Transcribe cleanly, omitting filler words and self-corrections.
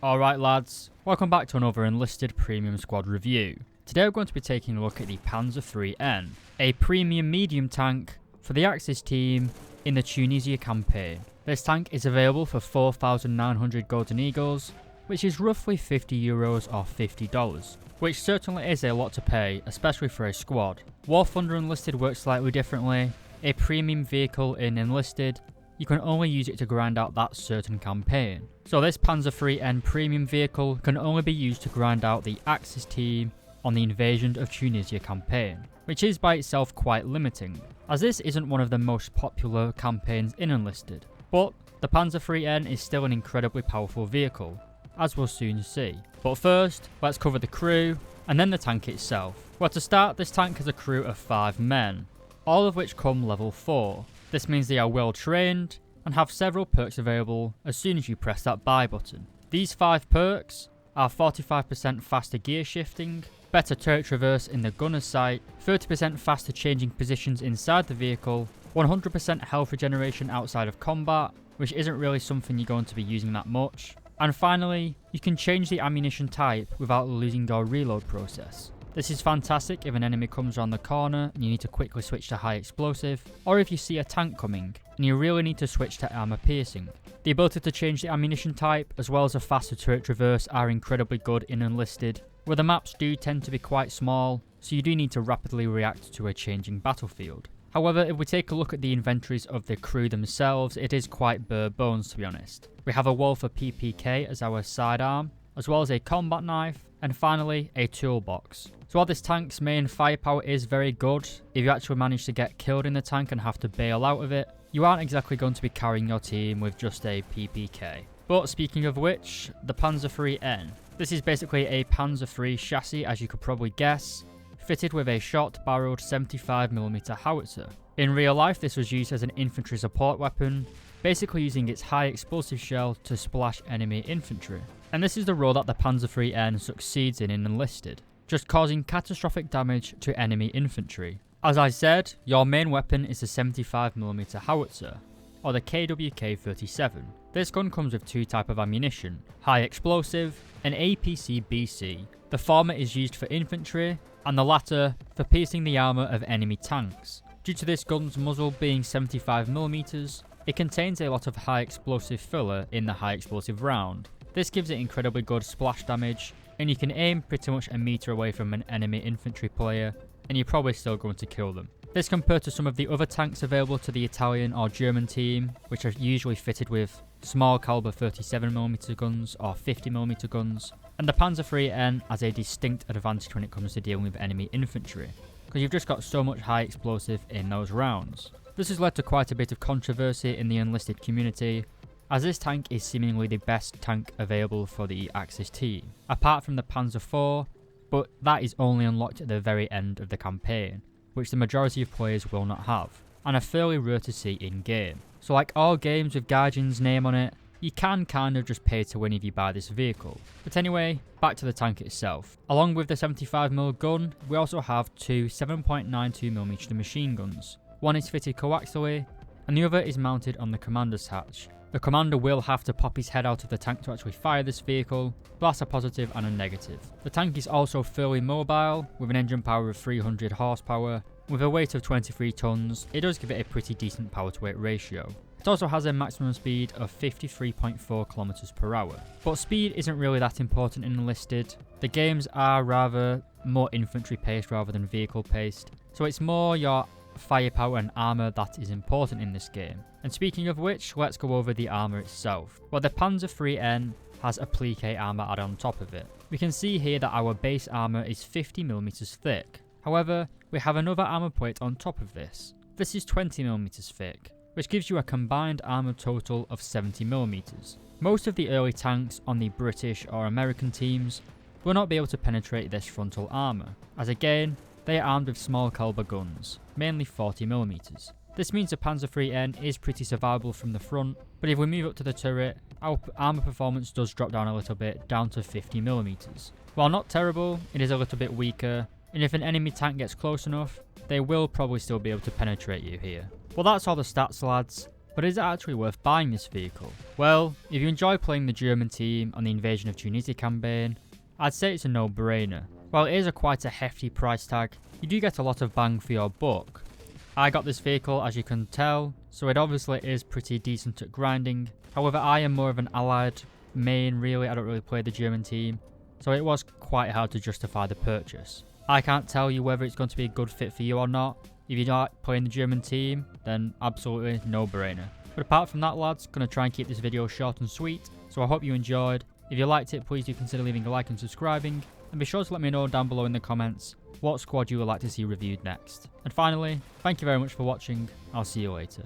Alright lads, welcome back to another Enlisted Premium Squad review. Today we're going to be taking a look at the Pz.IIIN, a premium medium tank for the Axis team in the Tunisia campaign. This tank is available for 4,900 Golden Eagles, which is roughly €50 or $50, which certainly is a lot to pay, especially for a squad. War Thunder Enlisted works slightly differently. A premium vehicle in Enlisted, you can only use it to grind out that certain campaign. So this Pz.IIIN premium vehicle can only be used to grind out the Axis team on the Invasion of Tunisia campaign, which is by itself quite limiting, as this isn't one of the most popular campaigns in Enlisted. But the Pz.IIIN is still an incredibly powerful vehicle, as we'll soon see. But first, let's cover the crew, and then the tank itself. Well, to start, this tank has a crew of 5 men, all of which come level 4. This means they are well trained and have several perks available as soon as you press that buy button. These 5 perks are 45% faster gear shifting, better turret traverse in the gunner's sight, 30% faster changing positions inside the vehicle, 100% health regeneration outside of combat, which isn't really something you're going to be using that much, and finally, you can change the ammunition type without losing your reload process. This is fantastic if an enemy comes around the corner and you need to quickly switch to high explosive, or if you see a tank coming and you really need to switch to armor piercing. The ability to change the ammunition type as well as a faster turret traverse are incredibly good in Enlisted, where the maps do tend to be quite small, so you do need to rapidly react to a changing battlefield. However, if we take a look at the inventories of the crew themselves, it is quite bare bones, to be honest. We have a wall for PPK as our sidearm, as well as a combat knife, and finally a toolbox. So while this tank's main firepower is very good, if you actually manage to get killed in the tank and have to bail out of it, you aren't exactly going to be carrying your team with just a PPK. But speaking of which, the Pz.IIIN. This is basically a Panzer III chassis, as you could probably guess, fitted with a short-barreled 75mm howitzer. In real life, this was used as an infantry support weapon, basically using its high explosive shell to splash enemy infantry. And this is the role that the Pz.IIIN succeeds in Enlisted, just causing catastrophic damage to enemy infantry. As I said, your main weapon is the 75mm howitzer, or the KWK-37. This gun comes with 2 types of ammunition, high explosive and APC-BC. The former is used for infantry, and the latter for piercing the armour of enemy tanks. Due to this gun's muzzle being 75mm, it contains a lot of high explosive filler in the high explosive round. This gives it incredibly good splash damage, and you can aim pretty much a meter away from an enemy infantry player, and you're probably still going to kill them. This compared to some of the other tanks available to the Italian or German team, which are usually fitted with small caliber 37mm guns or 50mm guns, and the Pz.IIIN has a distinct advantage when it comes to dealing with enemy infantry, because you've just got so much high explosive in those rounds. This has led to quite a bit of controversy in the Enlisted community, as this tank is seemingly the best tank available for the Axis team, apart from the Panzer IV, but that is only unlocked at the very end of the campaign, which the majority of players will not have, and are fairly rare to see in game. So like all games with Gaijin's name on it, you can kind of just pay to win if you buy this vehicle. But anyway, back to the tank itself. Along with the 75mm gun, we also have 2 7.92mm machine guns. One is fitted coaxially, and the other is mounted on the commander's hatch. The commander will have to pop his head out of the tank to actually fire this vehicle, but that's a positive and a negative. The tank is also fairly mobile, with an engine power of 300 horsepower. With a weight of 23 tons, it does give it a pretty decent power to weight ratio. It also has a maximum speed of 53.4 km per hour. But speed isn't really that important in Enlisted. The games are rather more infantry paced rather than vehicle paced, so it's more your firepower and armour that is important in this game. And speaking of which, let's go over the armour itself. Well, the Pz.IIIN has applique armour added on top of it. We can see here that our base armour is 50mm thick. However, we have another armour plate on top of this. This is 20mm thick, which gives you a combined armour total of 70mm. Most of the early tanks on the British or American teams will not be able to penetrate this frontal armour, as again, they are armed with small caliber guns, mainly 40mm. This means the Pz.IIIN is pretty survivable from the front, but if we move up to the turret, our armour performance does drop down a little bit, down to 50mm. While not terrible, it is a little bit weaker, and if an enemy tank gets close enough, they will probably still be able to penetrate you here. Well, that's all the stats, lads. But is it actually worth buying this vehicle? Well, if you enjoy playing the German team on the Invasion of Tunisia campaign, I'd say it's a no-brainer. While it is quite a hefty price tag, you do get a lot of bang for your buck. I got this vehicle, as you can tell, so it obviously is pretty decent at grinding. However, I am more of an Allied main really, I don't really play the German team, so it was quite hard to justify the purchase. I can't tell you whether it's going to be a good fit for you or not. If you like playing the German team, then absolutely no-brainer. But apart from that, lads, gonna try and keep this video short and sweet, so I hope you enjoyed. If you liked it, please do consider leaving a like and subscribing, and be sure to let me know down below in the comments what squad you would like to see reviewed next. And finally, thank you very much for watching. I'll see you later.